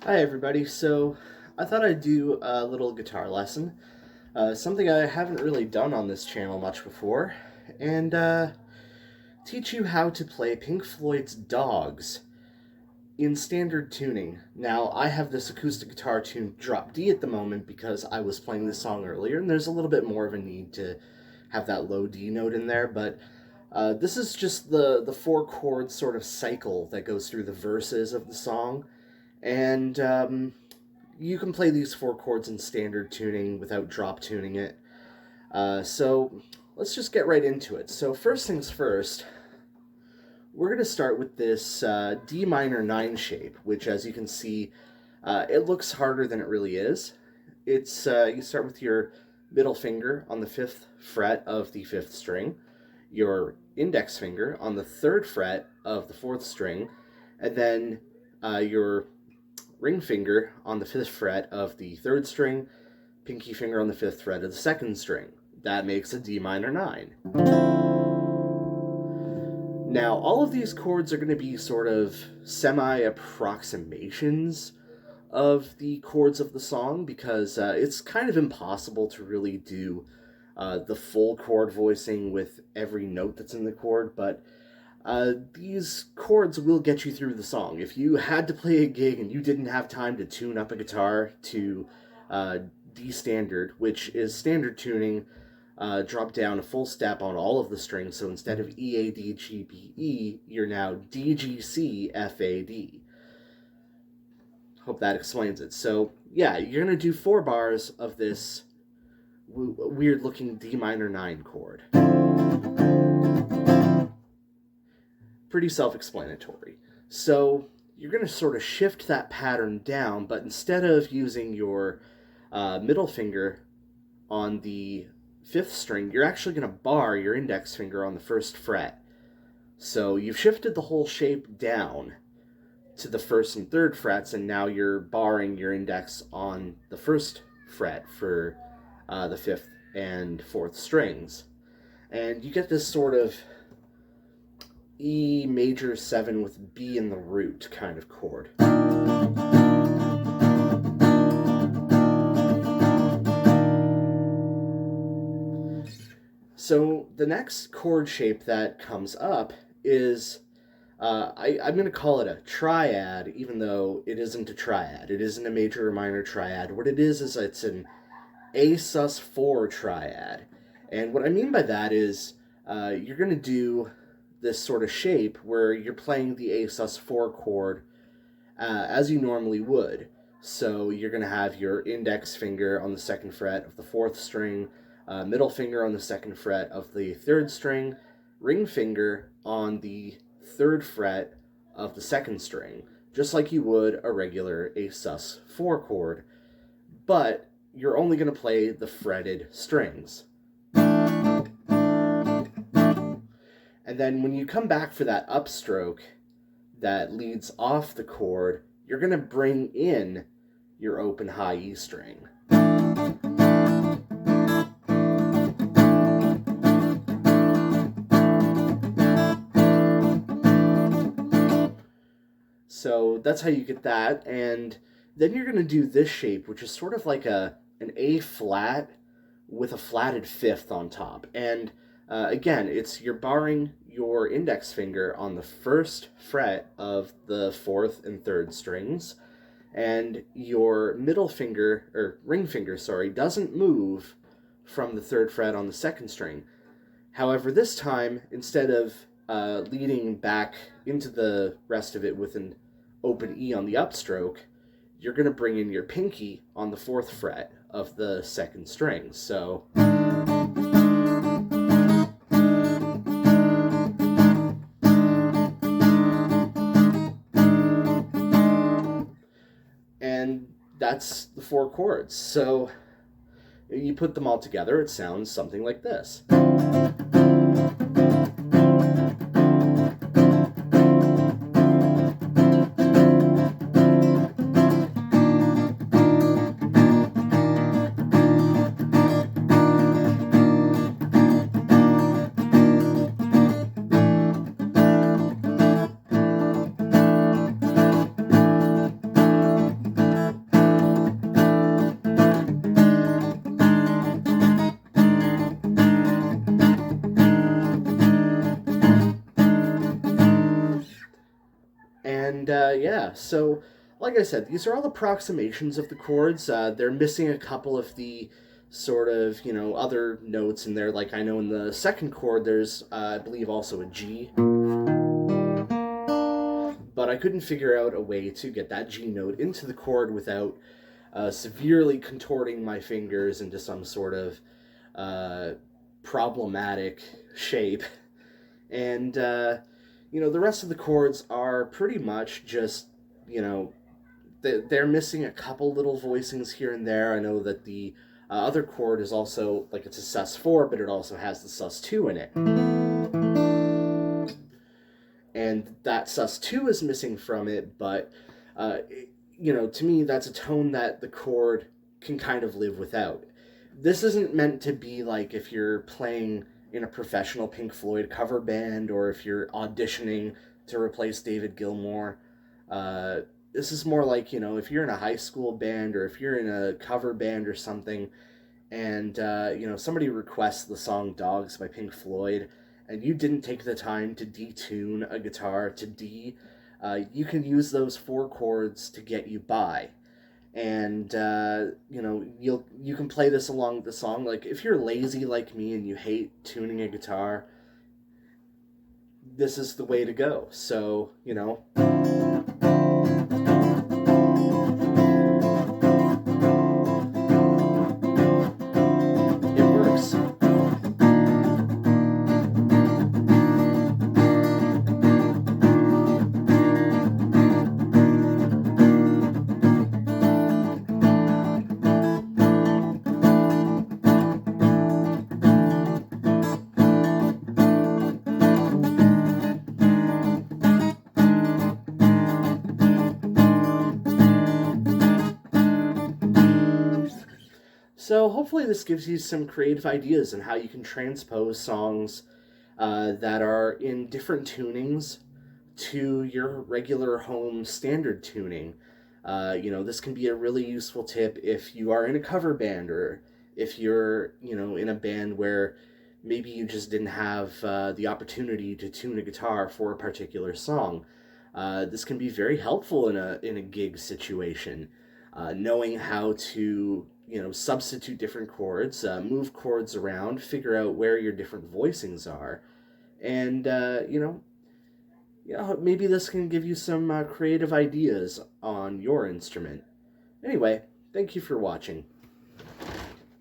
Hi everybody, so I thought I'd do a little guitar lesson, something I haven't really done on this channel much before, and teach you how to play Pink Floyd's Dogs in standard tuning. Now, I have this acoustic guitar tuned drop D at the moment because I was playing this song earlier, and there's a little bit more of a need to have that low D note in there, but this is just the four chord sort of cycle that goes through the verses of the song, and you can play these four chords in standard tuning without drop tuning it. So let's just get right into it. So first things first, we're going to start with this D minor 9 shape, which as you can see, it looks harder than it really is. It's you start with your middle finger on the 5th fret of the 5th string, your index finger on the 3rd fret of the 4th string, and then your ring finger on the 5th fret of the 3rd string, pinky finger on the 5th fret of the 2nd string. That makes a D minor 9. Now, all of these chords are going to be sort of semi-approximations of the chords of the song because it's kind of impossible to really do the full chord voicing with every note that's in the chord, but these chords will get you through the song. If you had to play a gig and you didn't have time to tune up a guitar to D standard, which is standard tuning, drop down a full step on all of the strings, so instead of E, A, D, G, B, E, you're now D, G, C, F, A, D. Hope that explains it. So yeah, you're going to do 4 bars of this weird looking D minor 9 chord. Pretty self-explanatory. So you're going to sort of shift that pattern down, but instead of using your middle finger on the 5th string, you're actually going to bar your index finger on the 1st fret. So you've shifted the whole shape down to the 1st and 3rd frets, and now you're barring your index on the 1st fret for the 5th and 4th strings. And you get this sort of E major 7 with B in the root kind of chord. So the next chord shape that comes up is, I'm going to call it a triad, even though it isn't a triad. It isn't a major or minor triad. What it is it's an A sus4 triad. And what I mean by that is you're going to do this sort of shape where you're playing the A sus4 chord as you normally would. So you're going to have your index finger on the 2nd fret of the 4th string, middle finger on the 2nd fret of the 3rd string, ring finger on the 3rd fret of the 2nd string, just like you would a regular A sus4 chord, but you're only going to play the fretted strings. And then when you come back for that upstroke that leads off the chord, you're going to bring in your open high E string. So that's how you get that, and then you're going to do this shape, which is sort of like an A flat with a flatted 5th on top. And again, you're barring your index finger on the 1st fret of the 4th and 3rd strings, and your middle finger, or ring finger, sorry, doesn't move from the 3rd fret on the 2nd string. However, this time, instead of leading back into the rest of it with an open E on the upstroke, you're going to bring in your pinky on the 4th fret of the 2nd string. So and that's the 4 chords. So you put them all together, it sounds something like this. And yeah, so like I said, these are all approximations of the chords. They're missing a couple of the sort of, other notes in there. Like I know in the second chord, there's, I believe, also a G. But I couldn't figure out a way to get that G note into the chord without severely contorting my fingers into some sort of uh, problematic shape. And, the rest of the chords are pretty much just, they're missing a couple little voicings here and there. I know that the other chord is also, like, it's a sus4, but it also has the sus2 in it. And that sus2 is missing from it, but, to me, that's a tone that the chord can kind of live without. This isn't meant to be like if you're playing in a professional Pink Floyd cover band or if you're auditioning to replace David Gilmour. This is more like, if you're in a high school band or if you're in a cover band or something and, somebody requests the song Dogs by Pink Floyd and you didn't take the time to detune a guitar to D, you can use those 4 chords to get you by. And you can play this along the song. Like if you're lazy like me and you hate tuning a guitar, this is the way to go. So it works. So hopefully this gives you some creative ideas on how you can transpose songs that are in different tunings to your regular home standard tuning. This can be a really useful tip if you are in a cover band or if you're, in a band where maybe you just didn't have the opportunity to tune a guitar for a particular song. This can be very helpful in a gig situation. Knowing how to substitute different chords, move chords around, figure out where your different voicings are, and maybe this can give you some creative ideas on your instrument. Anyway, thank you for watching.